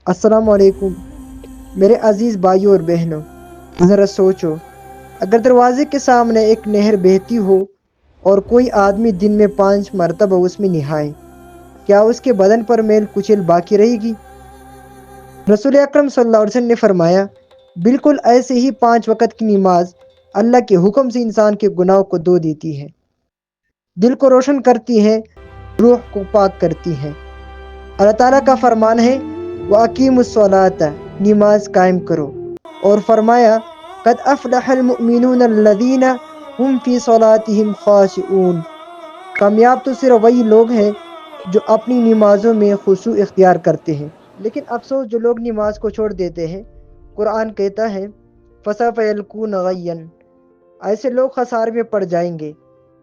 السلام علیکم میرے عزیز بھائیوں اور بہنوں، ذرا سوچو، اگر دروازے کے سامنے ایک نہر بہتی ہو اور کوئی آدمی دن میں 5 مرتبہ اس میں نہائے، کیا اس کے بدن پر میل کچیل باقی رہے گی؟ رسول اکرم صلی اللہ علیہ وسلم نے فرمایا، بالکل ایسے ہی 5 وقت کی نماز اللہ کے حکم سے انسان کے گناہوں کو دھو دیتی ہے، دل کو روشن کرتی ہے، روح کو پاک کرتی ہے۔ اللہ تعالیٰ کا فرمان ہے، وَأَقِیمُوا الصَّلَاةَ، نماز قائم کرو، اور فرمایا، قد افلح المؤمنون الذین هم فی صلاتهم خاشعون، کامیاب تو صرف وہی لوگ ہیں جو اپنی نمازوں میں خشوع اختیار کرتے ہیں۔ لیکن افسوس، جو لوگ نماز کو چھوڑ دیتے ہیں، قرآن کہتا ہے فَسَوْفَ يَلْقُونَ غَيًّا، ایسے لوگ خسارے میں پڑ جائیں گے۔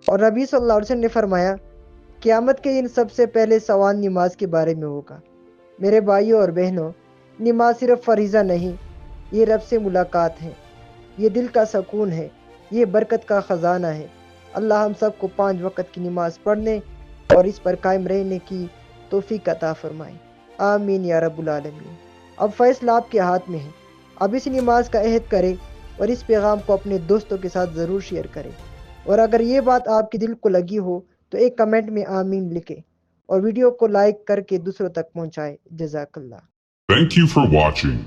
اور نبی صلی اللہ علیہ وسلم نے فرمایا، قیامت کے دن سب سے پہلے سوال نماز کے بارے میں ہوگا۔ میرے بھائیوں اور بہنوں، نماز صرف فریضہ نہیں، یہ رب سے ملاقات ہے، یہ دل کا سکون ہے، یہ برکت کا خزانہ ہے۔ اللہ ہم سب کو 5 وقت کی نماز پڑھنے اور اس پر قائم رہنے کی توفیق عطا فرمائے، آمین یا رب العالمین۔ اب فیصلہ آپ کے ہاتھ میں ہے، اب اس نماز کا عہد کریں اور اس پیغام کو اپنے دوستوں کے ساتھ ضرور شیئر کریں، اور اگر یہ بات آپ کے دل کو لگی ہو تو ایک کمنٹ میں آمین لکھیں، اور ویڈیو کو لائک کر کے دوسروں تک پہنچائے۔ جزاک اللہ۔ Thank you for watching.